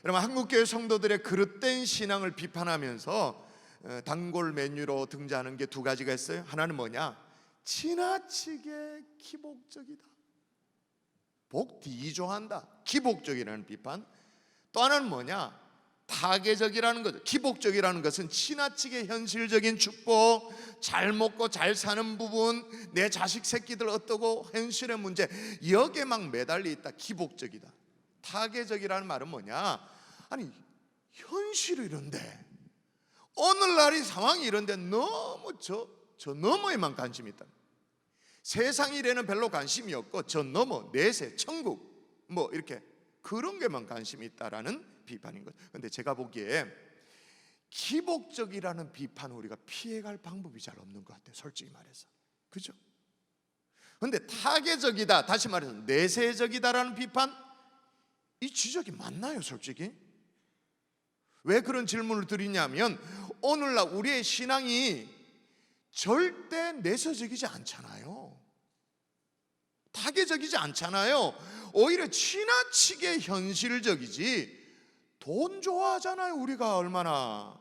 여러분, 한국교회 성도들의 그릇된 신앙을 비판하면서 단골 메뉴로 등장하는 게 두 가지가 있어요. 하나는 뭐냐? 지나치게 기복적이다, 복디조한다, 기복적이라는 비판. 또 하나는 뭐냐? 타계적이라는 거죠. 기복적이라는 것은 지나치게 현실적인 축복, 잘 먹고 잘 사는 부분, 내 자식 새끼들 어떠고 현실의 문제, 여기에 막 매달려 있다. 기복적이다. 타계적이라는 말은 뭐냐? 아니, 현실이 이런데, 오늘날이 상황이 이런데 너무 저 너머에만 관심이 있다. 세상 일에는 별로 관심이 없고 저 너머, 내세, 천국 뭐 이렇게 그런 게만 관심이 있다라는 비판인 거죠. 그런데 제가 보기에 기복적이라는 비판을 우리가 피해갈 방법이 잘 없는 것 같아요, 솔직히 말해서. 그죠? 그런데 타계적이다, 다시 말해서 내세적이다라는 비판, 이 지적이 맞나요, 솔직히? 왜 그런 질문을 드리냐면, 오늘날 우리의 신앙이 절대 내세적이지 않잖아요. 타계적이지 않잖아요. 오히려 지나치게 현실적이지. 돈 좋아하잖아요, 우리가. 얼마나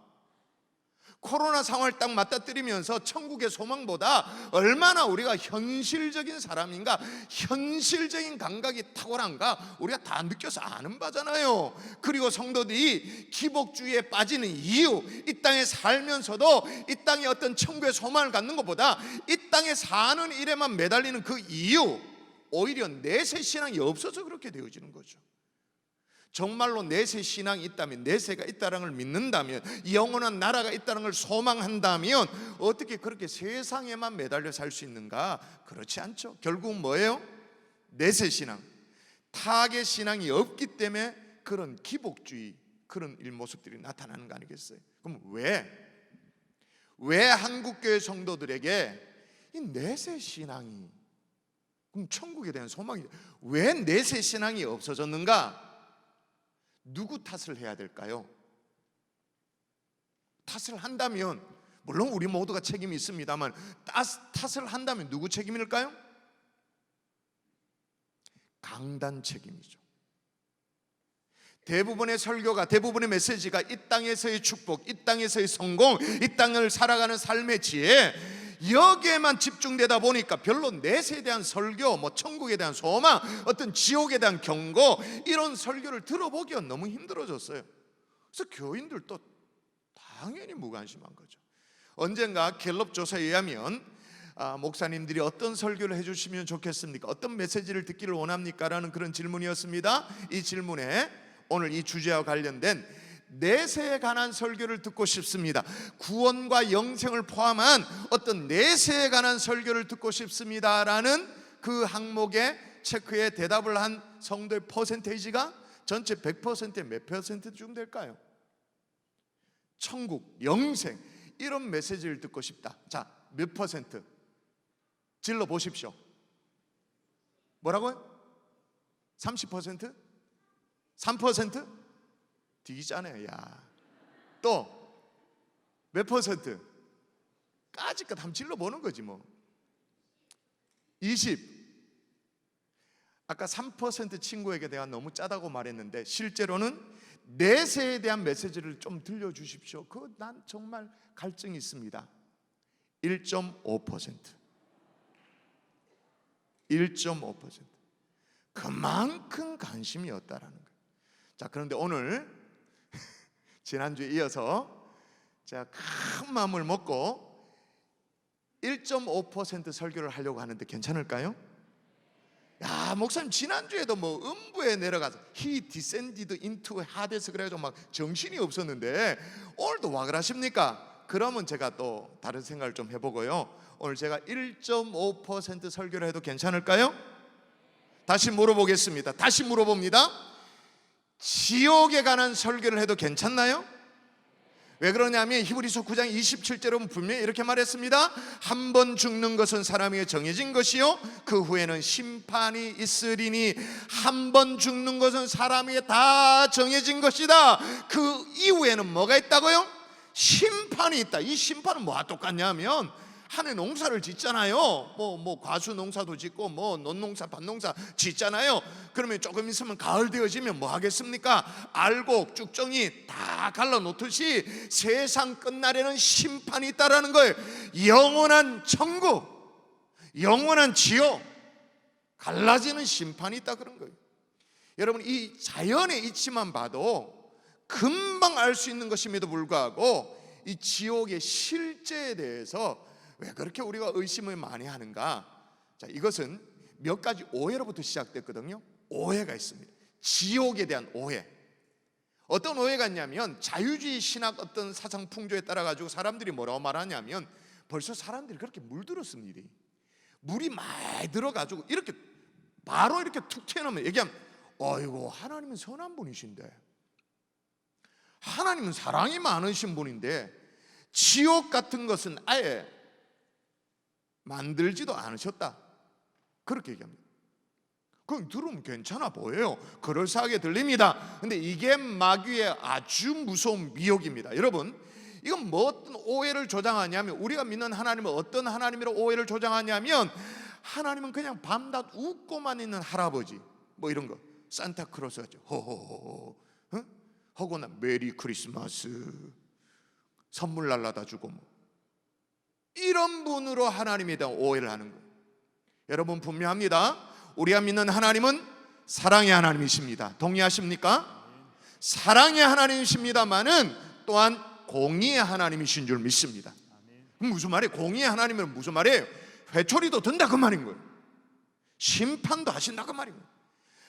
코로나 상황을 딱 맞닥뜨리면서 천국의 소망보다 얼마나 우리가 현실적인 사람인가, 현실적인 감각이 탁월한가 우리가 다 느껴서 아는 바잖아요. 그리고 성도들이 기복주의에 빠지는 이유, 이 땅에 살면서도 이 땅에 어떤 천국의 소망을 갖는 것보다 이 땅에 사는 일에만 매달리는 그 이유, 오히려 내세 신앙이 없어서 그렇게 되어지는 거죠. 정말로 내세 신앙이 있다면, 내세가 있다는 걸 믿는다면, 영원한 나라가 있다는 걸 소망한다면 어떻게 그렇게 세상에만 매달려 살 수 있는가? 그렇지 않죠. 결국은 뭐예요? 내세 신앙, 타계 신앙이 없기 때문에 그런 기복주의, 그런 일모습들이 나타나는 거 아니겠어요? 그럼 왜 한국교회 성도들에게 이 내세 신앙이, 그럼 천국에 대한 소망이, 왜 내세 신앙이 없어졌는가? 누구 탓을 해야 될까요? 탓을 한다면, 물론 우리 모두가 책임이 있습니다만, 탓을 한다면 누구 책임일까요? 강단 책임이죠. 대부분의 설교가, 대부분의 메시지가 이 땅에서의 축복, 이 땅에서의 성공, 이 땅을 살아가는 삶의 지혜, 여기에만 집중되다 보니까 별로 내세에 대한 설교, 뭐 천국에 대한 소망, 어떤 지옥에 대한 경고, 이런 설교를 들어보기가 너무 힘들어졌어요. 그래서 교인들도 당연히 무관심한 거죠. 언젠가 갤럽 조사에 의하면 목사님들이 어떤 설교를 해주시면 좋겠습니까? 어떤 메시지를 듣기를 원합니까? 라는 그런 질문이었습니다. 이 질문에 오늘 이 주제와 관련된 내세에 관한 설교를 듣고 싶습니다, 구원과 영생을 포함한 어떤 내세에 관한 설교를 듣고 싶습니다 라는 그 항목에 체크에 대답을 한 성도의 퍼센테이지가 전체 100%에 몇 퍼센트쯤 될까요? 천국, 영생, 이런 메시지를 듣고 싶다. 자, 몇 퍼센트? 질러 보십시오. 뭐라고요? 30%? 3%? 되게 짜네요. 야, 또 몇 퍼센트? 까짓것 한번 질러보는 거지 뭐. 20. 아까 3% 친구에게 내가 너무 짜다고 말했는데 실제로는 내세에 대한 메시지를 좀 들려주십시오. 그거 난 정말 갈증이 있습니다. 1.5%. 1.5%. 그만큼 관심이 없다라는 거예요. 자, 그런데 오늘 지난주에 이어서 제가 큰 마음을 먹고 1.5% 설교를 하려고 하는데 괜찮을까요? 야, 목사님 지난주에도 뭐 음부에 내려가서 He descended into Hades 그래가지고 막 정신이 없었는데 오늘도 와 그러십니까? 그러면 제가 또 다른 생각을 좀 해보고요, 오늘 제가 1.5% 설교를 해도 괜찮을까요? 다시 물어보겠습니다. 다시 물어봅니다. 지옥에 관한 설교를 해도 괜찮나요? 왜 그러냐면 히브리서 9장 27절은 분명히 이렇게 말했습니다. 한 번 죽는 것은 사람에게 정해진 것이요 그 후에는 심판이 있으리니. 한 번 죽는 것은 사람에게 다 정해진 것이다. 그 이후에는 뭐가 있다고요? 심판이 있다. 이 심판은 뭐와 똑같냐면 한 해 농사를 짓잖아요. 뭐 과수 농사도 짓고 뭐 논농사 밭농사 짓잖아요. 그러면 조금 있으면 가을 되어지면 뭐 하겠습니까? 알곡, 쭉정이 다 갈라놓듯이 세상 끝날에는 심판이 있다라는 거예요. 영원한 천국, 영원한 지옥, 갈라지는 심판이 있다 그런 거예요. 여러분, 이 자연의 이치만 봐도 금방 알 수 있는 것임에도 불구하고 이 지옥의 실제에 대해서 왜 그렇게 우리가 의심을 많이 하는가? 자, 이것은 몇 가지 오해로부터 시작됐거든요. 오해가 있습니다. 지옥에 대한 오해. 어떤 오해가 있냐면 자유주의 신학 어떤 사상 풍조에 따라 가지고 사람들이 뭐라고 말하냐면 벌써 사람들이 그렇게 물들었습니다. 물이 많이 들어가지고 이렇게 바로 이렇게 툭 튀어나오면 얘기하면 어이고, 하나님은 선한 분이신데, 하나님은 사랑이 많으신 분인데 지옥 같은 것은 아예 만들지도 않으셨다, 그렇게 얘기합니다. 그럼 들으면 괜찮아 보여요. 그럴싸하게 들립니다. 근데 이게 마귀의 아주 무서운 미혹입니다. 여러분, 이건 뭐 어떤 오해를 조장하냐면, 우리가 믿는 하나님은 어떤 하나님이라고 오해를 조장하냐면, 하나님은 그냥 밤낮 웃고만 있는 할아버지, 뭐 이런 거, 산타크로스 같죠. 호호호, 하거나 메리 크리스마스, 선물 날라다 주고 뭐 이런 분으로 하나님에 대한 오해를 하는 거예요. 여러분, 분명합니다. 우리가 믿는 하나님은 사랑의 하나님이십니다. 동의하십니까? 사랑의 하나님이십니다만은 또한 공의의 하나님이신 줄 믿습니다. 무슨 말이에요? 공의의 하나님은 무슨 말이에요? 회초리도 든다 그 말인 거예요. 심판도 하신다 그 말입니다.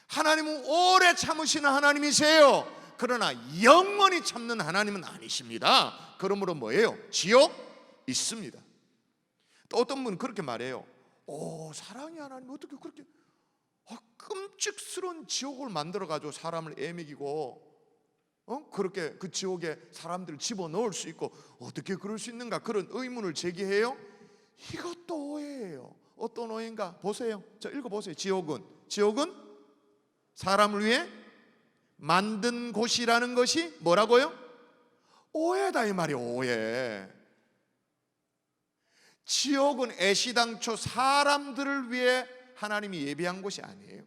하나님은 오래 참으시는 하나님이세요. 그러나 영원히 참는 하나님은 아니십니다. 그러므로 뭐예요? 지옥 있습니다. 또 어떤 분은 그렇게 말해요. 사랑의 하나님 어떻게 그렇게 끔찍스러운 지옥을 만들어가지고 사람을 애먹이고 그렇게 그 지옥에 사람들을 집어넣을 수 있고 어떻게 그럴 수 있는가, 그런 의문을 제기해요. 이것도 오해예요. 어떤 오해인가 보세요. 자, 읽어보세요. 지옥은 사람을 위해 만든 곳이라는 것이 뭐라고요? 오해다 이 말이에요. 오해. 지옥은 애시당초 사람들을 위해 하나님이 예비한 곳이 아니에요.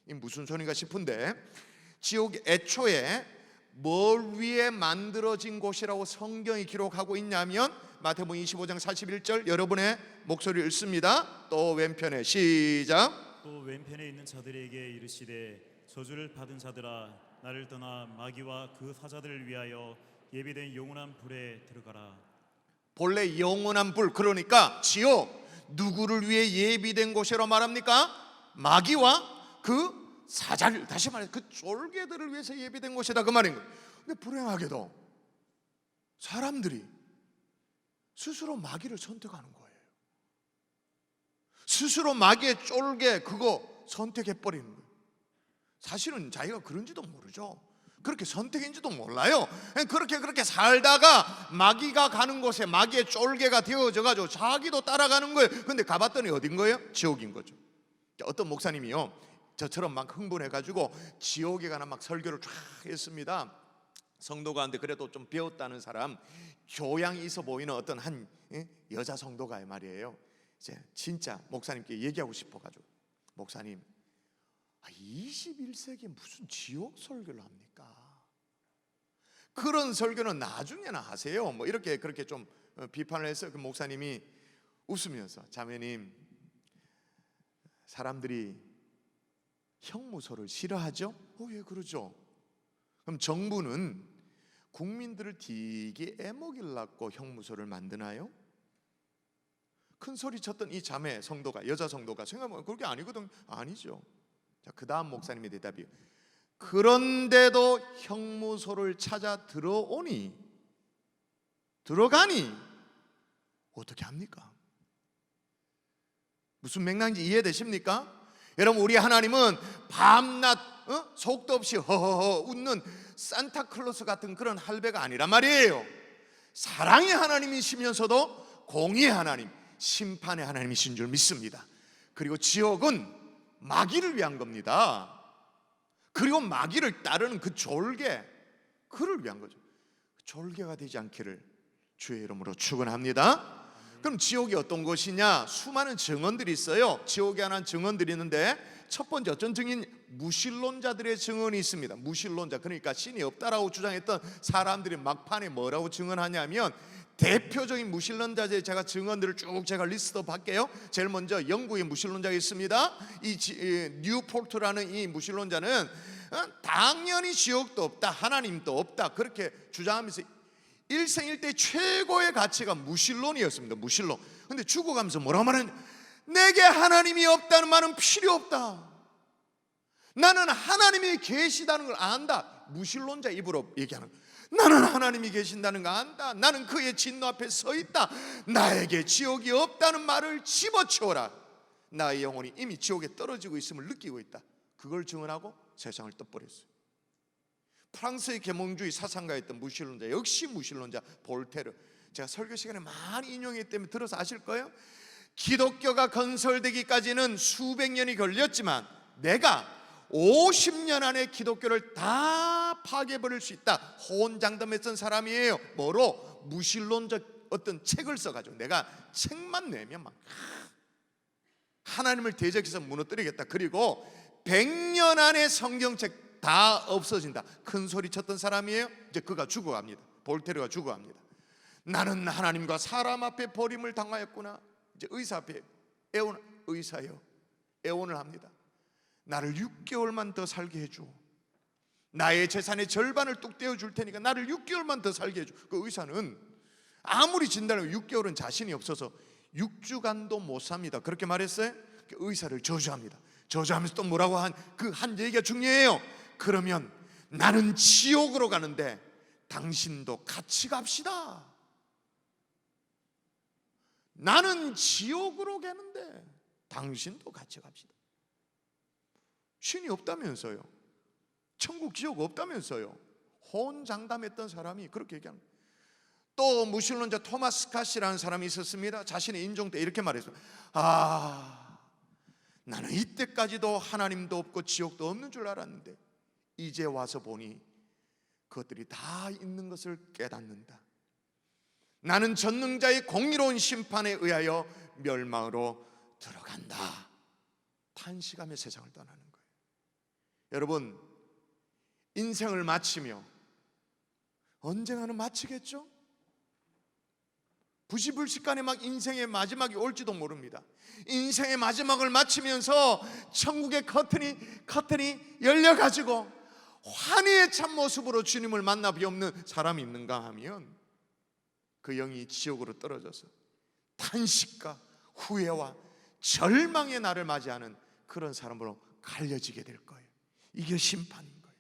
이 무슨 소리가 싶은데, 지옥이 애초에 뭘 위해 만들어진 곳이라고 성경이 기록하고 있냐면 마태복음 25장 41절 여러분의 목소리를 읽습니다. 또 왼편에 시작. 또 왼편에 있는 자들에게 이르시되 저주를 받은 자들아, 나를 떠나 마귀와 그 사자들을 위하여 예비된 영원한 불에 들어가라. 본래 영원한 불, 그러니까 지옥, 누구를 위해 예비된 곳이라고 말합니까? 마귀와 그 사자들, 다시 말해서 그 쫄개들을 위해서 예비된 곳이다 그 말인 거예요. 근데 불행하게도 사람들이 스스로 마귀를 선택하는 거예요. 스스로 마귀의 쫄개 그거 선택해버리는 거예요. 사실은 자기가 그런지도 모르죠. 그렇게 선택인지도 몰라요. 그렇게 살다가 마귀가 가는 곳에 마귀의 쫄개가 되어져가지고 자기도 따라가는 거예요. 근데 가봤더니 어딘 거예요? 지옥인 거죠. 어떤 목사님이요, 저처럼 막 흥분해가지고 지옥에 관한 막 설교를 쫙 했습니다. 성도가 한데 그래도 좀 배웠다는 사람, 교양이 있어 보이는 어떤 한 여자 성도가 말이에요. 이제 진짜 목사님께 얘기하고 싶어가지고, 목사님, 21세기에 무슨 지옥 설교를 합니까? 그런 설교는 나중에나 하세요. 뭐 이렇게 그렇게 좀 비판을 해서 그 목사님이 웃으면서, 자매님, 사람들이 형무소를 싫어하죠? 예, 그러죠. 그럼 정부는 국민들을 되게 애먹이려고 형무소를 만드나요? 큰 소리 쳤던 이 자매 성도가, 여자 성도가 생각해보면 그게 아니거든. 아니죠. 자, 그 다음 목사님의 대답이, 그런데도 형무소를 찾아 들어가니 어떻게 합니까? 무슨 맥락인지 이해되십니까? 여러분, 우리 하나님은 밤낮 속도 없이 허허허 웃는 산타클로스 같은 그런 할배가 아니란 말이에요. 사랑의 하나님이시면서도 공의의 하나님, 심판의 하나님이신 줄 믿습니다. 그리고 지옥은 마귀를 위한 겁니다. 그리고 마귀를 따르는 그 졸개, 그를 위한 거죠. 졸개가 되지 않기를 주의 이름으로 축원합니다. 그럼 지옥이 어떤 곳이냐? 수많은 증언들이 있어요. 지옥에 관한 증언들이 있는데 첫 번째 어떤 증인? 무신론자들의 증언이 있습니다. 무신론자, 그러니까 신이 없다라고 주장했던 사람들이 막판에 뭐라고 증언하냐면, 대표적인 무신론자들의 제가 증언들을 쭉 제가 리스트업 할게요. 제일 먼저 영국의 무신론자가 있습니다. 뉴포트라는 이 무신론자는 당연히 지옥도 없다, 하나님도 없다, 그렇게 주장하면서 일생일대 최고의 가치가 무신론이었습니다. 무신론. 근데 죽어가면서 뭐라고 말하냐? 내게 하나님이 없다는 말은 필요 없다. 나는 하나님이 계시다는 걸 안다. 무신론자 입으로 얘기하는 거예요. 나는 하나님이 계신다는 거 안다. 나는 그의 진노 앞에 서 있다. 나에게 지옥이 없다는 말을 집어치워라. 나의 영혼이 이미 지옥에 떨어지고 있음을 느끼고 있다. 그걸 증언하고 세상을 떠버렸어요. 프랑스의 계몽주의 사상가였던 무신론자, 역시 무신론자 볼테르. 제가 설교 시간에 많이 인용했기 때문에 들어서 아실 거예요. 기독교가 건설되기까지는 수백 년이 걸렸지만 내가 50년 안에 기독교를 다 파괴버릴 수 있다, 호언장담했던 사람이에요. 뭐로? 무신론적 어떤 책을 써가지고 내가 책만 내면 막 하나님을 대적해서 무너뜨리겠다. 그리고 100년 안에 성경책 다 없어진다, 큰 소리 쳤던 사람이에요. 이제 그가 죽어갑니다. 볼테르가 죽어갑니다. 나는 하나님과 사람 앞에 버림을 당하였구나. 이제 의사 앞에 의사요, 애원을 합니다. 나를 6개월만 더 살게 해줘. 나의 재산의 절반을 뚝 떼어줄 테니까 나를 6개월만 더 살게 해줘. 그 의사는 아무리 진단을 6개월은 자신이 없어서 6주간도 못 삽니다. 그렇게 말했어요. 그 의사를 저주합니다. 저주하면서 또 뭐라고 한 얘기가 중요해요. 그러면 나는 지옥으로 가는데 당신도 같이 갑시다. 나는 지옥으로 가는데 당신도 같이 갑시다. 신이 없다면서요, 천국 지옥 없다면서요. 호언장담했던 사람이 그렇게 얘기합니다. 또 무신론자 토마스 카시라는 사람이 있었습니다. 자신의 인종 때 이렇게 말했어요. 나는 이때까지도 하나님도 없고 지옥도 없는 줄 알았는데 이제 와서 보니 그것들이 다 있는 것을 깨닫는다. 나는 전능자의 공의로운 심판에 의하여 멸망으로 들어간다. 탄식하며 세상을 떠나는 거예요. 여러분, 인생을 마치며 언젠가는 마치겠죠? 부시불식간에 막 인생의 마지막이 올지도 모릅니다. 인생의 마지막을 마치면서 천국의 커튼이 열려가지고 환희의 참모습으로 주님을 만나 뵙는 사람이 있는가 하면 그 영이 지옥으로 떨어져서 탄식과 후회와 절망의 날을 맞이하는 그런 사람으로 갈려지게 될 거예요. 이게 심판인 거예요.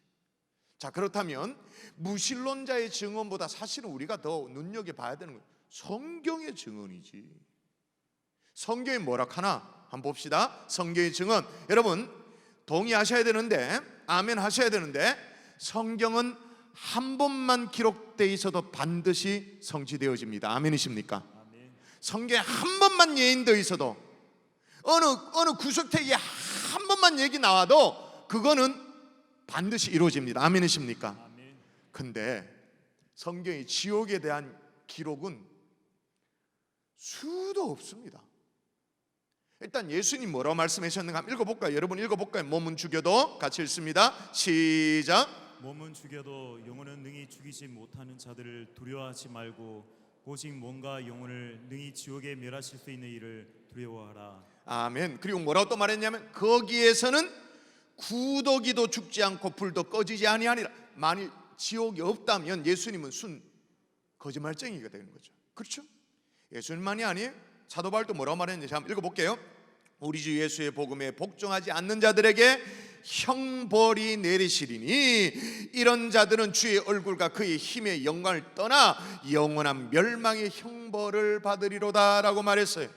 자, 그렇다면 무신론자의 증언보다 사실은 우리가 더 눈여겨봐야 되는 거예요. 성경의 증언이지. 성경이 뭐라 하나 한번 봅시다. 성경의 증언, 여러분 동의하셔야 되는데, 아멘 하셔야 되는데, 성경은 한 번만 기록되어 있어도 반드시 성취되어집니다. 아멘이십니까? 아멘. 성경에 한 번만 예인되어 있어도, 어느 구석택에 한 번만 얘기 나와도 그거는 반드시 이루어집니다. 아멘이십니까? 아멘. 근데 성경의 지옥에 대한 기록은 수도 없습니다. 일단 예수님 뭐라고 말씀하셨는가 한번 읽어볼까요? 여러분 읽어볼까요? 몸은 죽여도 같이 읽습니다. 시작. 몸은 죽여도 영혼은 능히 죽이지 못하는 자들을 두려워하지 말고 오직 몸과 영혼을 능히 지옥에 멸하실 수 있는 이를 두려워하라. 아멘. 그리고 뭐라고 또 말했냐면 거기에서는 구더기도 죽지 않고 불도 꺼지지 아니하니라. 만일 지옥이 없다면 예수님은 순 거짓말쟁이가 되는 거죠. 그렇죠? 예수님만이 아니에요. 사도 바울도 뭐라고 말했는지 한번 읽어볼게요. 우리 주 예수의 복음에 복종하지 않는 자들에게 형벌이 내리시리니 이런 자들은 주의 얼굴과 그의 힘의 영광을 떠나 영원한 멸망의 형벌을 받으리로다 라고 말했어요.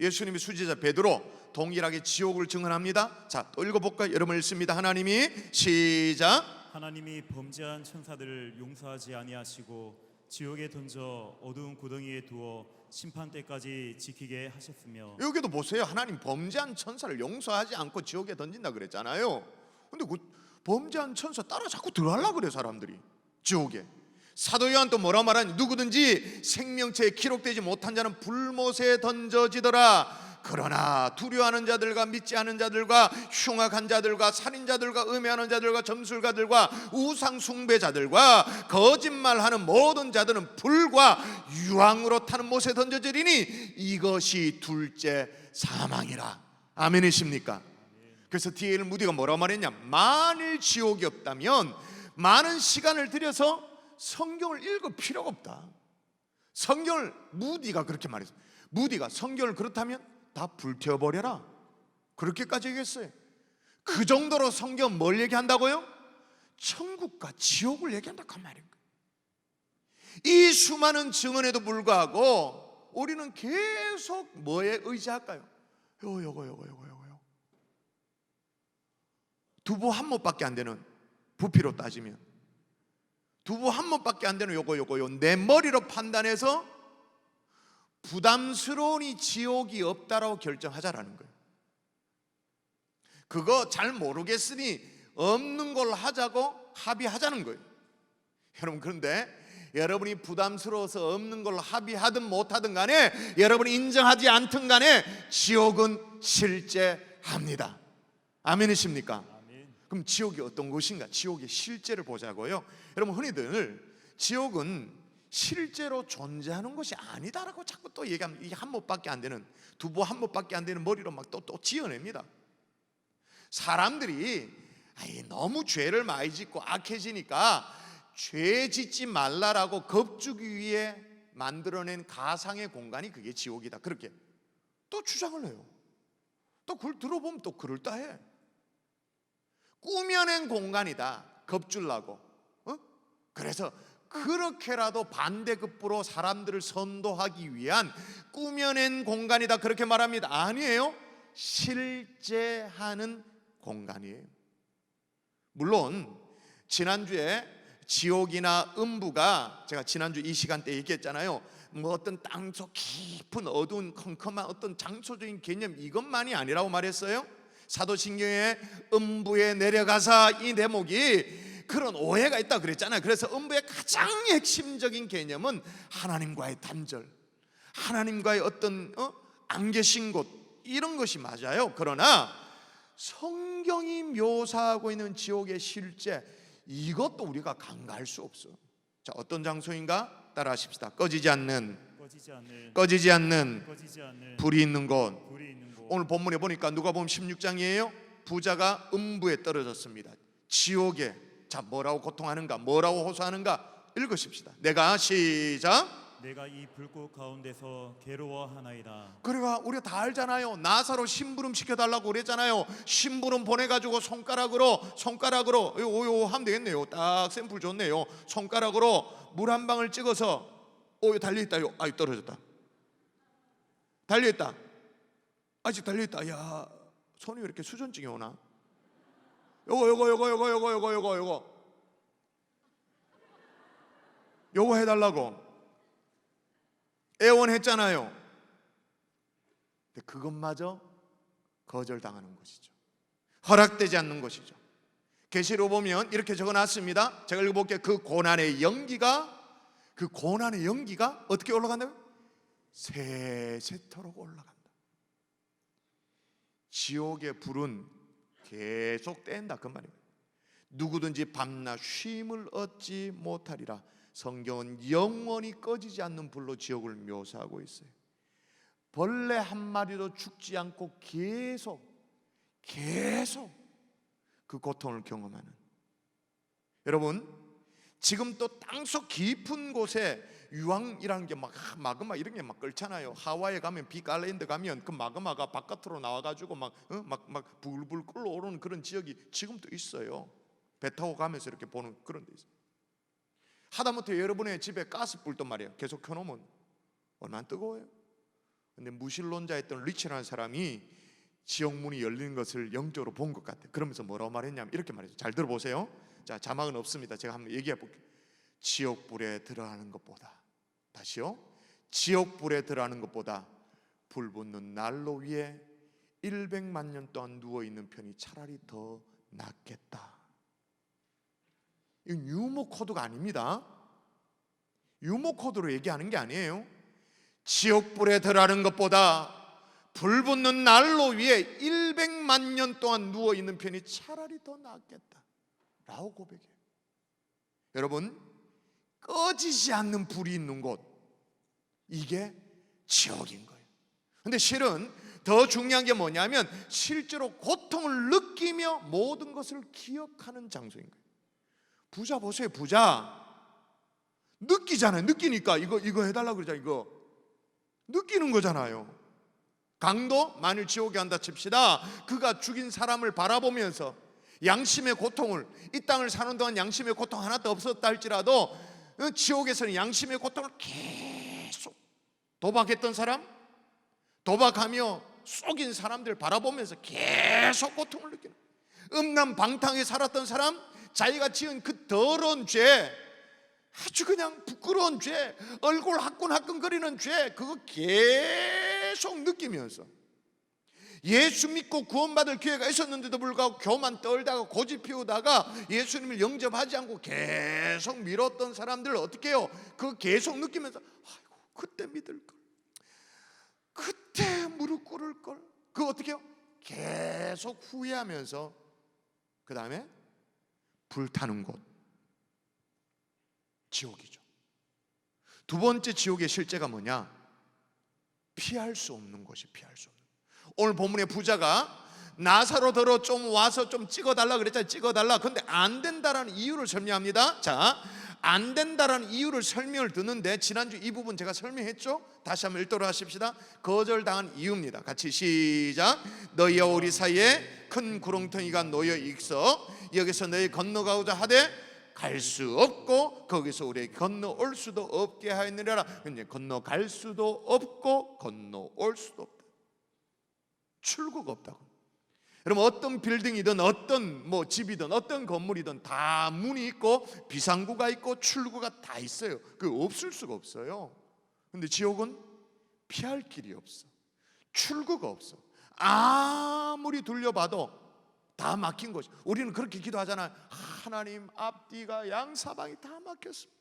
예수님이 수제자 베드로 동일하게 지옥을 증언합니다. 자, 또 읽어볼까요? 여러분 읽습니다. 하나님이 시작. 하나님이 범죄한 천사들을 용서하지 아니하시고 지옥에 던져 어두운 구덩이에 두어 심판 때까지 지키게 하셨으며. 여기도 보세요. 하나님 범죄한 천사를 용서하지 않고 지옥에 던진다 그랬잖아요. 근데 그 범죄한 천사 따라 자꾸 들어가려고 그래요, 사람들이 지옥에. 사도 요한 또 뭐라고 말하니? 누구든지 생명체에 기록되지 못한 자는 불못에 던져지더라. 그러나 두려워하는 자들과 믿지 않은 자들과 흉악한 자들과 살인자들과 음해하는 자들과 점술가들과 우상 숭배자들과 거짓말하는 모든 자들은 불과 유황으로 타는 못에 던져지리니 이것이 둘째 사망이라. 아멘이십니까? 그래서 D.L. 무디가 뭐라고 말했냐? 만일 지옥이 없다면 많은 시간을 들여서 성경을 읽을 필요가 없다. 성경을, 무디가 그렇게 말했어요. 무디가 성경을 그렇다면 다 불태워버려라, 그렇게까지 얘기했어요. 그 정도로 성경은 뭘 얘기한다고요? 천국과 지옥을 얘기한다 그 말인 거예요. 이 수많은 증언에도 불구하고 우리는 계속 뭐에 의지할까요? 요거 두부 한 못밖에 안 되는, 부피로 따지면 두부 한 못밖에 안 되는 요거 내 머리로 판단해서 부담스러우니 지옥이 없다라고 결정하자라는 거예요. 그거 잘 모르겠으니 없는 걸로 하자고 합의하자는 거예요. 여러분, 그런데 여러분이 부담스러워서 없는 걸로 합의하든 못하든 간에, 여러분이 인정하지 않든 간에 지옥은 실제합니다. 아멘이십니까? 아멘. 그럼 지옥이 어떤 곳인가? 지옥의 실제를 보자고요. 여러분, 흔히들 지옥은 실제로 존재하는 것이 아니다라고 자꾸 또 얘기하면, 이게 한 못밖에 안 되는, 두부 한 못밖에 안 되는 머리로 막 또 지어냅니다. 사람들이 너무 죄를 많이 짓고 악해지니까 죄 짓지 말라라고 겁주기 위해 만들어낸 가상의 공간이 그게 지옥이다, 그렇게 또 주장을 해요. 또 그걸 들어보면 또 그럴싸해. 꾸며낸 공간이다, 겁주려고. 그래서 그렇게라도 반대급부로 사람들을 선도하기 위한 꾸며낸 공간이다, 그렇게 말합니다. 아니에요. 실제하는 공간이에요. 물론 지난주에 지옥이나 음부가, 제가 지난주 이 시간대 얘기했잖아요. 뭐 어떤 땅속 깊은 어두운 컴컴한 어떤 장소적인 개념, 이것만이 아니라고 말했어요. 사도신경에 음부에 내려가사, 이 대목이 그런 오해가 있다 그랬잖아요. 그래서 음부의 가장 핵심적인 개념은 하나님과의 단절, 하나님과의 어떤 안 계신 곳, 이런 것이 맞아요. 그러나 성경이 묘사하고 있는 지옥의 실제, 이것도 우리가 간과할 수 없어. 자, 어떤 장소인가? 따라하십시다. 꺼지지 않는 불이 있는 곳. 오늘 본문에 보니까 누가복음 16장이에요. 부자가 음부에 떨어졌습니다. 지옥에. 자, 뭐라고 고통하는가, 뭐라고 호소하는가 읽으십시다. 내가 시작. 내가 이 불꽃 가운데서 괴로워하나이다. 그러니까 우리가 다 알잖아요. 나사로 심부름 시켜달라고 그랬잖아요. 심부름 보내가지고 손가락으로 요 하면 되겠네요. 딱 샘플 좋네요. 손가락으로 물 한 방울 찍어서 달려있다. 아유, 떨어졌다. 달려있다. 아직 달려있다. 야, 손이 왜 이렇게 수전증이 오나? 요거 해달라고 애원했잖아요. 근데 그것마저 거절당하는 것이죠. 허락되지 않는 것이죠. 계시로 보면 이렇게 적어놨습니다. 제가 읽어볼게요. 그 고난의 연기가 어떻게 올라간다고요? 세세토록 올라간다. 지옥의 불은 계속 뗀다, 그 말이에요. 누구든지 밤낮 쉼을 얻지 못하리라. 성경은 영원히 꺼지지 않는 불로 지옥을 묘사하고 있어요. 벌레 한 마리도 죽지 않고 계속 그 고통을 경험하는, 여러분, 지금 또 땅속 깊은 곳에 유황이라는 게 마그마 이런 게 막 끓잖아요. 하와이에 가면 빅아일랜드 가면 그 마그마가 바깥으로 나와가지고 막 불불 끓어오르는 그런 지역이 지금도 있어요. 배 타고 가면서 이렇게 보는 그런 데 있어요. 하다못해 여러분의 집에 가스불도 말이에요, 계속 켜놓으면 얼마나 뜨거워요. 근데 무신론자였던 리치라는 사람이 지옥문이 열리는 것을 영적으로 본 것 같아요. 그러면서 뭐라고 말했냐면 이렇게 말했죠. 잘 들어보세요. 자, 자막은 없습니다. 제가 한번 얘기해 볼게요. 지옥불에 들어가는 것보다, 다시요, 지옥불에 들어가는 것보다 불 붙는 난로 위에 100만 년 동안 누워있는 편이 차라리 더 낫겠다. 이건 유머 코드가 아닙니다. 유머 코드로 얘기하는 게 아니에요. 지옥불에 들어가는 것보다 불 붙는 난로 위에 100만 년 동안 누워있는 편이 차라리 더 낫겠다 라고 고백해요. 여러분, 꺼지지 않는 불이 있는 곳, 이게 지옥인 거예요. 근데 실은 더 중요한 게 뭐냐면 실제로 고통을 느끼며 모든 것을 기억하는 장소인 거예요. 부자 보세요. 부자 느끼잖아요. 느끼니까 이거 해달라고 그러잖아요. 이거 느끼는 거잖아요. 강도 만일 지옥에 간다 칩시다. 그가 죽인 사람을 바라보면서 양심의 고통을, 이 땅을 사는 동안 양심의 고통 하나도 없었다 할지라도 지옥에서는 양심의 고통을 계속 도박했던 사람, 도박하며 속인 사람들 바라보면서 계속 고통을 느끼는, 음란방탕에 살았던 사람, 자기가 지은 그 더러운 죄, 아주 그냥 부끄러운 죄, 얼굴 화끈화끈거리는 죄, 그거 계속 느끼면서 예수 믿고 구원받을 기회가 있었는데도 불구하고 교만 떨다가 고집 피우다가 예수님을 영접하지 않고 계속 미뤘던 사람들을 어떻게 해요? 그거 계속 느끼면서 아이고 그때 믿을걸, 그때 무릎 꿇을걸, 그거 어떻게 해요? 계속 후회하면서 그 다음에 불타는 곳, 지옥이죠. 두 번째 지옥의 실제가 뭐냐? 피할 수 없는 곳이, 피할 수 없는. 오늘 본문의 부자가 나사로더러 좀 와서 좀 찍어달라 그랬잖아요. 찍어달라. 근데 안 된다라는 이유를 설명합니다. 자, 안 된다라는 이유를 설명을 듣는데 지난주 이 부분 제가 설명했죠. 다시 한번 읽도록 하십시다. 거절당한 이유입니다. 같이 시작. 너희와 우리 사이에 큰 구렁텅이가 놓여 있어 여기서 너희 건너가고자 하되 갈 수 없고 거기서 우리 건너올 수도 없게 하였느니라. 근데 건너갈 수도 없고 건너올 수도 없다. 출구가 없다고. 여러분, 어떤 빌딩이든 어떤 집이든 어떤 건물이든 다 문이 있고 비상구가 있고 출구가 다 있어요. 그 없을 수가 없어요. 근데 지옥은 피할 길이 없어. 출구가 없어. 아무리 둘려봐도 다 막힌 것이. 우리는 그렇게 기도하잖아요. 하나님, 앞뒤가 양사방이 다 막혔습니다.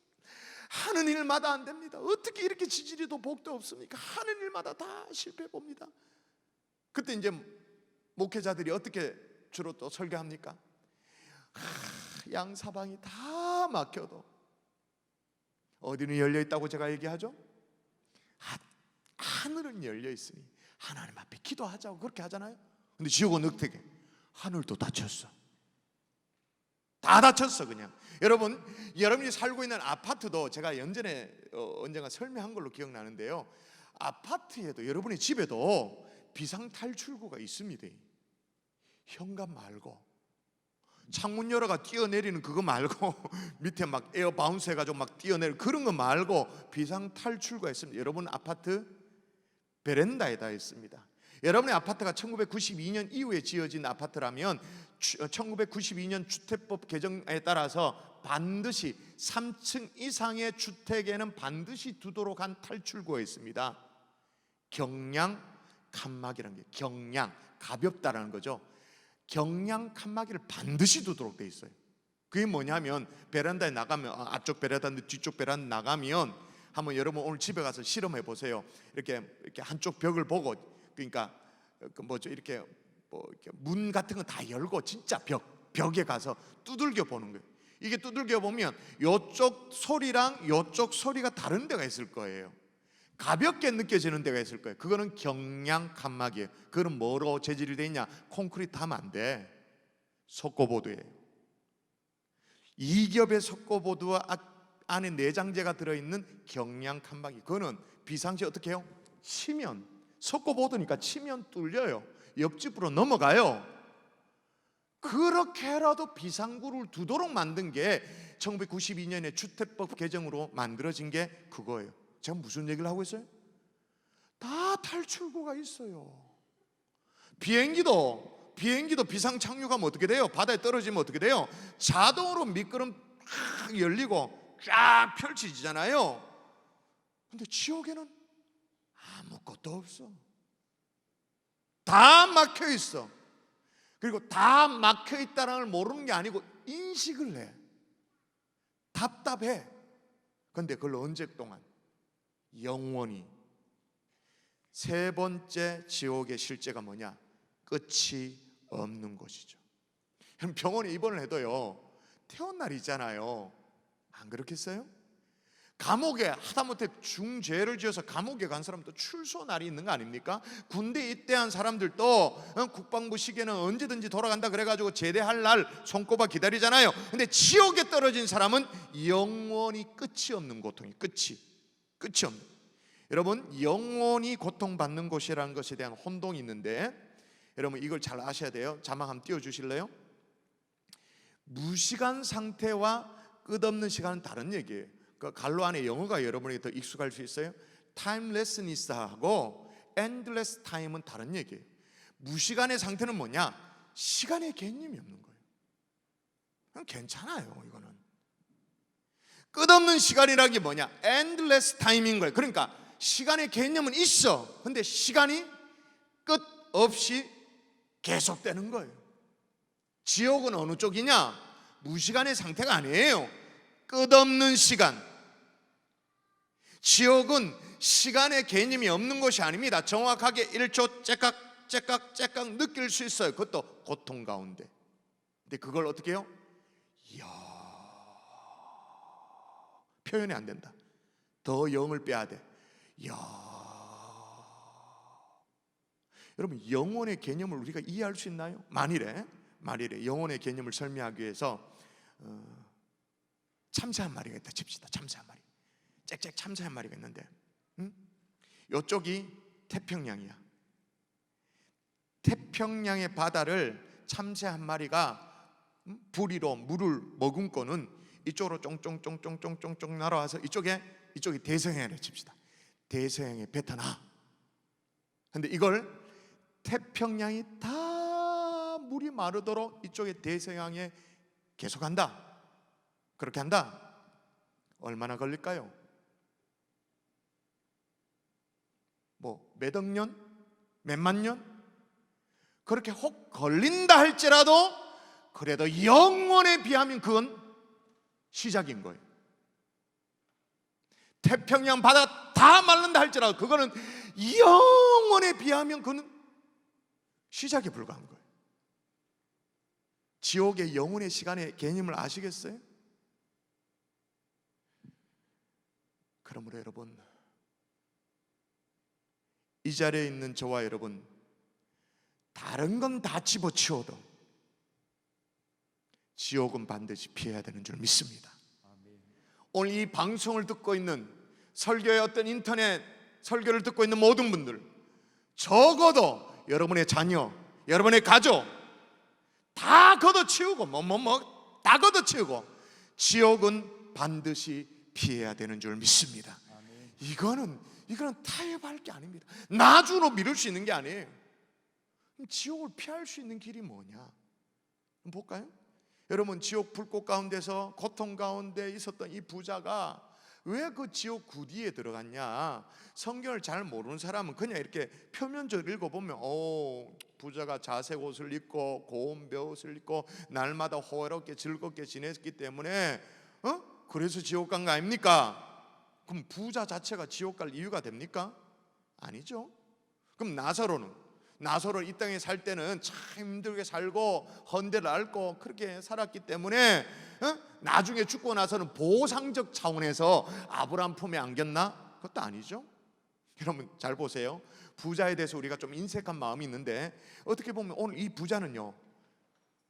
하는 일마다 안 됩니다. 어떻게 이렇게 지지리도 복도 없습니까? 하는 일마다 다 실패해 봅니다. 그때 이제 목회자들이 어떻게 주로 또 설교합니까? 양사방이 다 막혀도 어디는 열려 있다고 제가 얘기하죠? 하늘은 열려 있으니 하나님 앞에 기도하자고 그렇게 하잖아요. 근데 지옥은 어떻게? 하늘도 닫혔어. 다 닫혔어 그냥. 여러분이 살고 있는 아파트도 제가 언젠가 설명한 걸로 기억나는데요. 아파트에도, 여러분의 집에도 비상탈출구가 있습니다. 현관 말고, 창문 열어가 뛰어내리는 그거 말고 밑에 막 에어 바운스 해가지고 막 뛰어내리는 그런 거 말고 비상탈출구가 있습니다. 여러분 아파트 베란다에다 있습니다. 여러분의 아파트가 1992년 이후에 지어진 아파트라면 1992년 주택법 개정에 따라서 반드시 3층 이상의 주택에는 반드시 두도록 한 탈출구가 있습니다. 경량 칸막이라는 게, 경량, 가볍다라는 거죠. 경량 칸막이를 반드시 두도록 돼 있어요. 그게 뭐냐면 베란다에 나가면, 앞쪽 베란다 뒤쪽 베란다 나가면 한번 여러분 오늘 집에 가서 실험해 보세요. 이렇게 한쪽 벽을 보고, 그러니까 이렇게 문 같은 거 다 열고 진짜 벽에 가서 두들겨 보는 거예요. 이게 두들겨 보면 이쪽 소리랑 이쪽 소리가 다른 데가 있을 거예요. 가볍게 느껴지는 데가 있을 거예요. 그거는 경량 칸막이에요. 그거는 뭐로 재질이 되어 있냐? 콘크리트 하면 안 돼. 석고보드예요. 2겹의 석고보드와 안에 내장재가 들어있는 경량 칸막이. 그거는 비상시 어떻게 해요? 치면, 석고보드니까 치면 뚫려요. 옆집으로 넘어가요. 그렇게라도 비상구를 두도록 만든 게 1992년에 주택법 개정으로 만들어진 게 그거예요. 제가 무슨 얘기를 하고 있어요? 다 탈출구가 있어요. 비행기도 비상 착륙하면 어떻게 돼요? 바다에 떨어지면 어떻게 돼요? 자동으로 미끄럼 쫙 열리고 쫙 펼쳐지잖아요. 근데 지옥에는 아무것도 없어. 다 막혀 있어. 그리고 다 막혀 있다는 걸 모르는 게 아니고 인식을 해. 답답해. 근데 그걸 언제 동안? 영원히. 세 번째 지옥의 실제가 뭐냐? 끝이 없는 것이죠. 병원에 입원을 해도요, 퇴원날이잖아요. 안 그렇겠어요? 감옥에 하다못해 중죄를 지어서 감옥에 간 사람도 출소 날이 있는 거 아닙니까? 군대 입대한 사람들도 국방부 시계는 언제든지 돌아간다 그래가지고 제대할 날 손꼽아 기다리잖아요. 근데 지옥에 떨어진 사람은 영원히 끝이 없는 고통이, 끝이 없는. 여러분, 영원히 고통받는 곳이라는 것에 대한 혼동이 있는데, 여러분 이걸 잘 아셔야 돼요. 자막 한번 띄워주실래요? 무시간 상태와 끝없는 시간은 다른 얘기예요. 그 갈로 안에 영어가 여러분에게 더 익숙할 수 있어요. timelessness하고 endless time은 다른 얘기예요. 무시간의 상태는 뭐냐? 시간의 개념이 없는 거예요. 그냥 괜찮아요, 이거는. 끝없는 시간이라는 게 뭐냐? endless time인 거예요. 그러니까 시간의 개념은 있어. 근데 시간이 끝 없이 계속되는 거예요. 지옥은 어느 쪽이냐? 무시간의 상태가 아니에요. 끝없는 시간. 지옥은 시간의 개념이 없는 것이 아닙니다. 정확하게 1초 째깍 느낄 수 있어요. 그것도 고통 가운데. 근데 그걸 어떻게 해요? 이야, 표현이 안 된다. 더 영을 빼야 돼. 이야. 여러분, 영혼의 개념을 우리가 이해할 수 있나요? 만일에 영혼의 개념을 설명하기 위해서 참새 한 마리가 있다 칩시다. 참새 한 마리, 짹짹 참새 한 마리가 있는데, 이쪽이 태평양이야. 태평양의 바다를 참새 한 마리가 부리로 물을 머금고는 이쪽으로 쫑쫑쫑쫑쫑쫑 날아와서 이쪽에 대서양이라 칩시다. 대서양에 뱉어놔. 근데 이걸 태평양이 다 물이 마르도록 이쪽에 대서양에 계속한다. 그렇게 한다. 얼마나 걸릴까요? 뭐 몇억 년? 몇만 년? 그렇게 혹 걸린다 할지라도 그래도 영원에 비하면 그건 시작인 거예요. 태평양 바다 다 마른다 할지라도 그거는 영원에 비하면 그는 시작에 불과한 거예요. 지옥의 영혼의 시간의 개념을 아시겠어요? 그러므로 여러분, 이 자리에 있는 저와 여러분, 다른 건 다 집어치워도 지옥은 반드시 피해야 되는 줄 믿습니다. 오늘 이 방송을 듣고 있는, 설교의 어떤 인터넷 설교를 듣고 있는 모든 분들, 적어도 여러분의 자녀, 여러분의 가족 다 걷어치우고 다 걷어치우고 지옥은 반드시 피해야 되는 줄 믿습니다. 이거는 타협할 게 아닙니다. 나중으로 미룰 수 있는 게 아니에요. 지옥을 피할 수 있는 길이 뭐냐? 한번 볼까요? 여러분, 지옥 불꽃 가운데서 고통 가운데 있었던 이 부자가 왜 그 지옥 구디에 들어갔냐? 성경을 잘 모르는 사람은 그냥 이렇게 표면적으로 읽어보면 부자가 자색 옷을 입고 고운 벼옷을 입고 날마다 호화롭게 즐겁게 지냈기 때문에 그래서 지옥 간 거 아닙니까? 그럼 부자 자체가 지옥 갈 이유가 됩니까? 아니죠. 그럼 나사로 이 땅에 살 때는 참 힘들게 살고 헌데를 앓고 그렇게 살았기 때문에 나중에 죽고 나서는 보상적 차원에서 아브라함 품에 안겼나? 그것도 아니죠. 여러분 잘 보세요. 부자에 대해서 우리가 좀 인색한 마음이 있는데, 어떻게 보면 오늘 이 부자는요,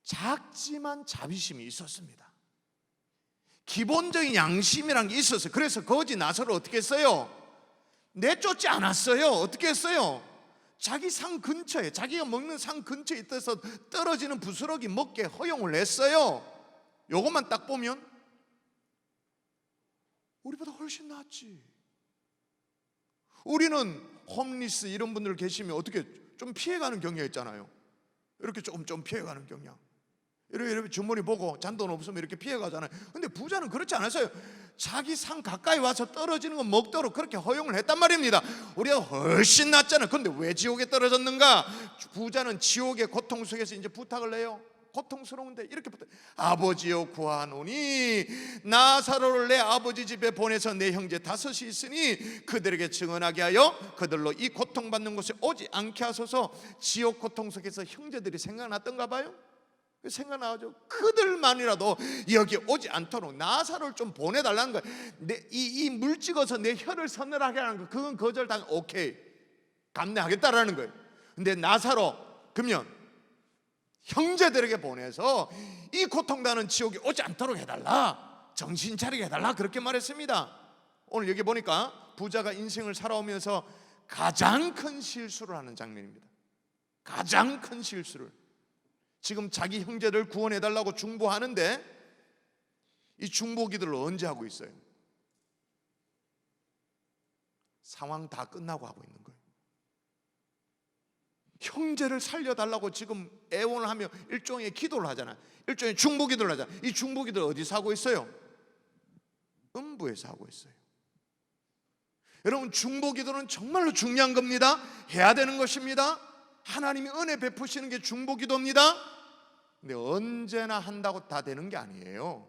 작지만 자비심이 있었습니다. 기본적인 양심이란 게 있었어요. 그래서 거지 나사로 어떻게 했어요? 내쫓지 않았어요. 어떻게 했어요? 자기 상 근처에, 자기가 먹는 상 근처에 있어서 떨어지는 부스러기 먹게 허용을 했어요. 요것만 딱 보면 우리보다 훨씬 낫지. 우리는 홈리스 이런 분들 계시면 어떻게 좀 피해가는 경향 있잖아요. 이렇게 좀 피해가는 경향. 이렇게 주머니 보고 잔돈 없으면 이렇게 피해가잖아요. 근데 부자는 그렇지 않았어요. 자기 상 가까이 와서 떨어지는 거 먹도록 그렇게 허용을 했단 말입니다. 우리가 훨씬 낫잖아요. 근데 왜 지옥에 떨어졌는가? 부자는 지옥의 고통 속에서 이제 부탁을 해요. 고통스러운데 이렇게 붙어. 아버지여 구하노니 나사로를 내 아버지 집에 보내서 내 형제 다섯이 있으니 그들에게 증언하게 하여 그들로 이 고통받는 곳에 오지 않게 하소서. 지옥 고통 속에서 형제들이 생각났던가 봐요. 생각나죠. 그들만이라도 여기 오지 않도록 나사로를 좀 보내달라는 거예요. 이 물 찍어서 내 혀를 서늘하게 하는 거, 그건 거절당. 오케이, 감내하겠다라는 거예요. 근데 나사로 그러면 형제들에게 보내서 이 고통당하는 지옥에 오지 않도록 해달라, 정신 차리게 해달라, 그렇게 말했습니다. 오늘 여기 보니까 부자가 인생을 살아오면서 가장 큰 실수를 하는 장면입니다. 가장 큰 실수를. 지금 자기 형제를 구원해달라고 중보하는데 이 중보기도를 언제 하고 있어요? 상황 다 끝나고 하고 있는 거예요. 형제를 살려달라고 지금 애원을 하며 일종의 기도를 하잖아요. 일종의 중보기도를 하잖아요. 이 중보기도를 어디서 하고 있어요? 음부에서 하고 있어요. 여러분, 중보기도는 정말로 중요한 겁니다. 해야 되는 것입니다. 하나님이 은혜 베푸시는 게 중보기도입니다. 근데 언제나 한다고 다 되는 게 아니에요.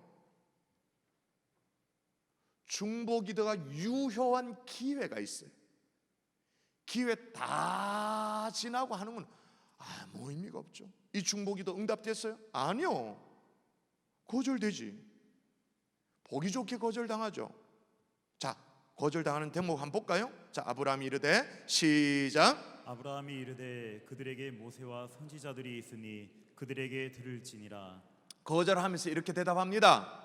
중보기도가 유효한 기회가 있어요. 기회 다 지나고 하는 건 아무 의미가 없죠. 이 중보기도 응답됐어요? 아니요, 거절되지. 보기 좋게 거절당하죠. 자, 거절당하는 대목 한번 볼까요? 자, 아브라함이 이르되, 시작. 아브라함이 이르되 그들에게 모세와 선지자들이 있으니 그들에게 들을지니라. 거절하면서 이렇게 대답합니다.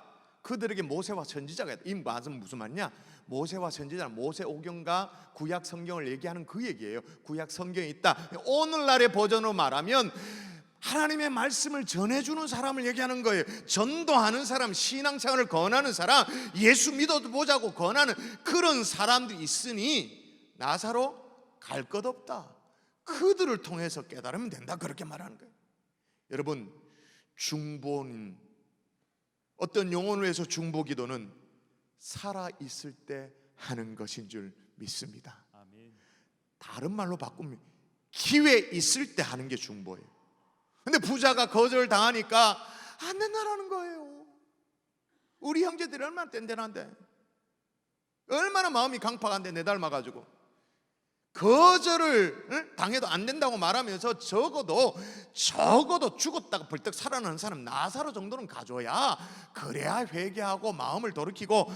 그들에게 모세와 선지자가 있다. 이 말은 무슨 말이냐? 모세와 선지자는 모세오경과 구약 성경을 얘기하는 그 얘기예요. 구약 성경에 있다. 오늘날의 버전으로 말하면 하나님의 말씀을 전해주는 사람을 얘기하는 거예요. 전도하는 사람, 신앙생활을 권하는 사람, 예수 믿어보자고 권하는 그런 사람들이 있으니 나사로 갈 것 없다. 그들을 통해서 깨달으면 된다, 그렇게 말하는 거예요. 여러분, 중보는, 어떤 영혼을 위해서 중보기도는 살아있을 때 하는 것인 줄 믿습니다. 아멘. 다른 말로 바꾸면 기회 있을 때 하는 게 중보예요. 근데 부자가 거절당하니까 안 된다라는 거예요. 우리 형제들이 얼마나 뗀뗀한데, 얼마나 마음이 강팍한데 내닮아가지고 거절을 당해도 안 된다고 말하면서 적어도 죽었다가 벌떡 살아나는 사람 나사로 정도는 가져야, 그래야 회개하고 마음을 돌이키고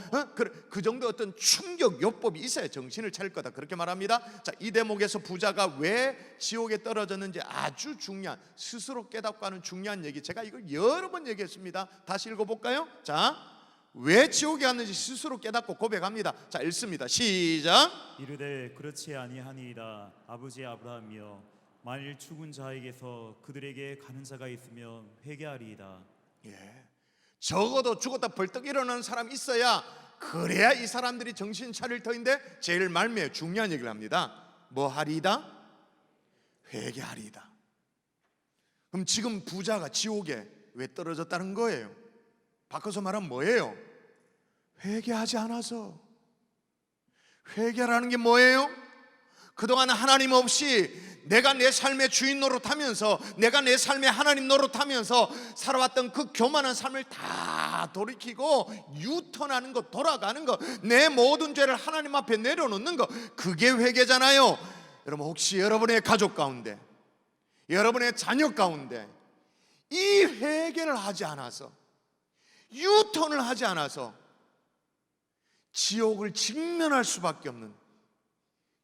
그 정도 어떤 충격 요법이 있어야 정신을 차릴 거다, 그렇게 말합니다. 자, 이 대목에서 부자가 왜 지옥에 떨어졌는지 아주 중요한, 스스로 깨닫고 하는 중요한 얘기, 제가 이걸 여러 번 얘기했습니다. 다시 읽어볼까요? 자, 왜 지옥에 갔는지 스스로 깨닫고 고백합니다. 자, 읽습니다. 시작. 이르되 그렇지 아니하니이다. 아버지 아브라함이여, 만일 죽은 자에게서 그들에게 가는 자가 있으면 회개하리이다. 예, 적어도 죽었다 벌떡 일어나는 사람이 있어야, 그래야 이 사람들이 정신 차릴 터인데 제일 말미에 중요한 얘기를 합니다. 뭐 하리이다? 회개하리이다. 그럼 지금 부자가 지옥에 왜 떨어졌다는 거예요? 바꿔서 말하면 뭐예요? 회개하지 않아서. 회개라는 게 뭐예요? 그동안 하나님 없이 내가 내 삶의 주인 노릇하면서, 내가 내 삶의 하나님 노릇하면서 살아왔던 그 교만한 삶을 다 돌이키고 유턴하는 것, 돌아가는 것, 내 모든 죄를 하나님 앞에 내려놓는 것, 그게 회개잖아요. 여러분, 혹시 여러분의 가족 가운데, 여러분의 자녀 가운데 이 회개를 하지 않아서, 유턴을 하지 않아서 지옥을 직면할 수밖에 없는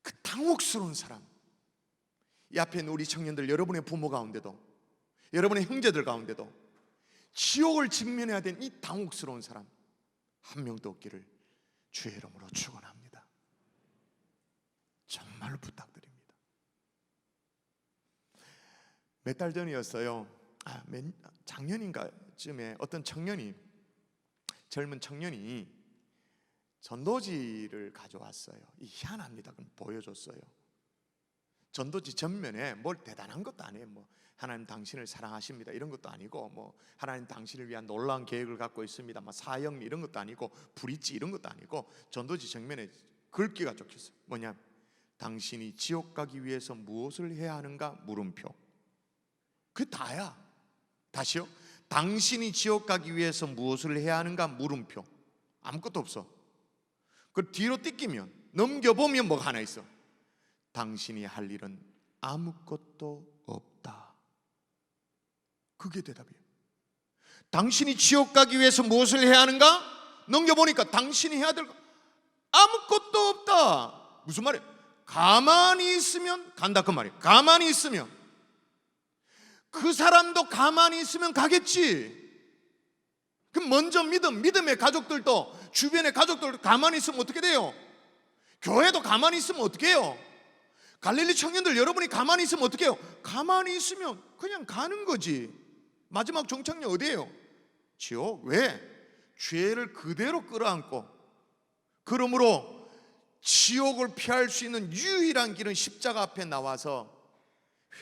그 당혹스러운 사람, 이 앞에 있는 우리 청년들, 여러분의 부모 가운데도, 여러분의 형제들 가운데도 지옥을 직면해야 되는 이 당혹스러운 사람 한 명도 없기를 주의 이름으로 축원합니다. 정말로 부탁드립니다. 몇 달 전이었어요. 작년인가쯤에 어떤 청년이, 젊은 청년이 전도지를 가져왔어요. 이 희한합니다. 그럼 보여줬어요. 전도지 전면에 뭘 대단한 것도 아니에요. 뭐 하나님 당신을 사랑하십니다 이런 것도 아니고, 뭐 하나님 당신을 위한 놀라운 계획을 갖고 있습니다, 뭐 사형 이런 것도 아니고, 브릿지 이런 것도 아니고, 전도지 정면에 글귀가 적혔어요. 뭐냐? 당신이 지옥 가기 위해서 무엇을 해야 하는가? 물음표. 그게 다야. 다시요. 당신이 지옥 가기 위해서 무엇을 해야 하는가? 물음표. 아무것도 없어. 그 뒤로 뜯기면, 넘겨보면 뭐가 하나 있어. 당신이 할 일은 아무것도 없다. 그게 대답이에요. 당신이 지옥 가기 위해서 무엇을 해야 하는가? 넘겨보니까 당신이 해야 될 거 아무것도 없다. 무슨 말이에요? 가만히 있으면 간다 그 말이에요. 가만히 있으면, 그 사람도 가만히 있으면 가겠지. 그럼 먼저 믿음의 가족들도, 주변의 가족들도 가만히 있으면 어떻게 돼요? 교회도 가만히 있으면 어떻게 해요? 갈릴리 청년들 여러분이 가만히 있으면 어떻게 해요? 가만히 있으면 그냥 가는 거지. 마지막 종착역 어디예요? 지옥. 왜? 죄를 그대로 끌어안고, 그러므로 지옥을 피할 수 있는 유일한 길은 십자가 앞에 나와서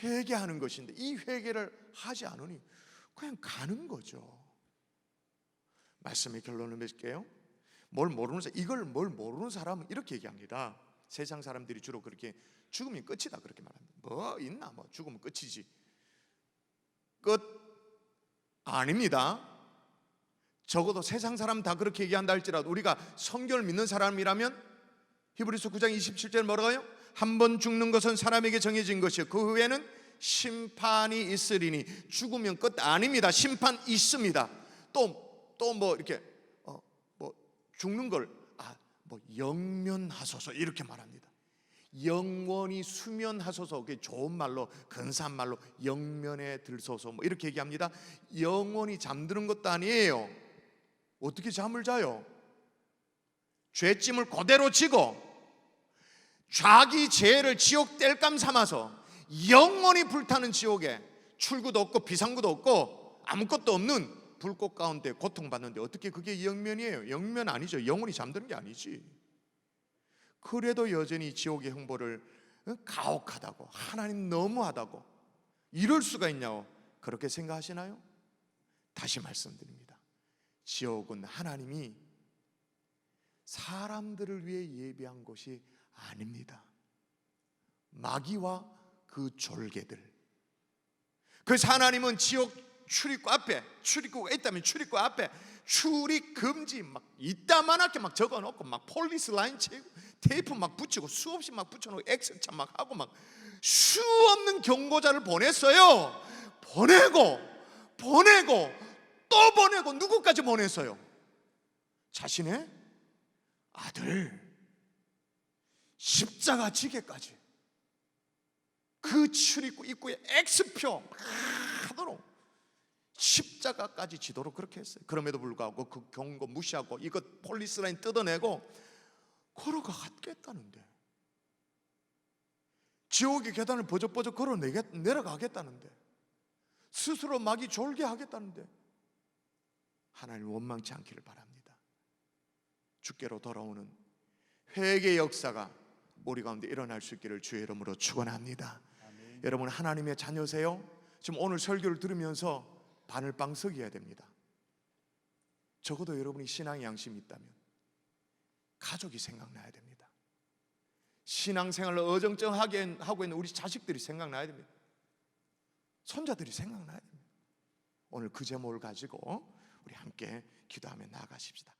회개하는 것인데, 이 회개를 하지 않으니 그냥 가는 거죠. 말씀의 결론을 맺을게요. 이걸 뭘 모르는 사람은 이렇게 얘기합니다. 세상 사람들이 주로 그렇게 죽으면 끝이다 그렇게 말합니다. 뭐 있나, 뭐 죽으면 끝이지. 끝 아닙니다. 적어도 세상 사람 다 그렇게 얘기한다 할지라도 우리가 성경을 믿는 사람이라면 히브리서 9장 27절 뭐라고 해요? 한 번 죽는 것은 사람에게 정해진 것이요 그 후에는 심판이 있으리니. 죽으면 끝 아닙니다. 심판 있습니다. 또 뭐 이렇게 뭐 죽는 걸 뭐 영면하소서 이렇게 말합니다. 영원히 수면하소서. 그게 좋은 말로, 근사한 말로 영면에 들소서 뭐 이렇게 얘기합니다. 영원히 잠드는 것도 아니에요. 어떻게 잠을 자요? 죄짐을 그대로 지고 자기 죄를 지옥 땔감 삼아서 영원히 불타는 지옥에 출구도 없고 비상구도 없고 아무것도 없는 불꽃 가운데 고통받는데 어떻게 그게 영면이에요? 영면 아니죠. 영원히 잠드는 게 아니지. 그래도 여전히 지옥의 형벌을 가혹하다고, 하나님 너무하다고, 이럴 수가 있냐고 그렇게 생각하시나요? 다시 말씀드립니다. 지옥은 하나님이 사람들을 위해 예비한 곳이 아닙니다. 마귀와 그 졸개들. 그래서 하나님은 지옥 출입구 앞에, 출입구가 있다면 출입구 앞에 출입 금지 막 이따만하게 막 적어놓고 막 폴리스 라인 테이프 막 붙이고 수없이 막 붙여놓고 엑셀차 막 하고 막 수없는 경고자를 보냈어요. 보내고 또 보내고 누구까지 보냈어요? 자신의 아들 십자가 지게까지. 그 출입구 입구에 X표 막 하도록 십자가까지 지도록 그렇게 했어요. 그럼에도 불구하고 그 경고 무시하고 이것 폴리스 라인 뜯어내고 걸어가겠다는데, 지옥의 계단을 버적버적 걸어 내려가겠다는데, 스스로 마귀 졸게 하겠다는데 하나님 원망치 않기를 바랍니다. 주께로 돌아오는 회개의 역사가 우리 가운데 일어날 수 있기를 주의 이름으로 축원합니다. 여러분 하나님의 자녀세요? 지금 오늘 설교를 들으면서 바늘방석이어야 됩니다. 적어도 여러분이 신앙의 양심이 있다면 가족이 생각나야 됩니다. 신앙생활을 어정쩡하게 하고 있는 우리 자식들이 생각나야 됩니다. 손자들이 생각나야 됩니다. 오늘 그 제목을 가지고 우리 함께 기도하며 나아가십시다.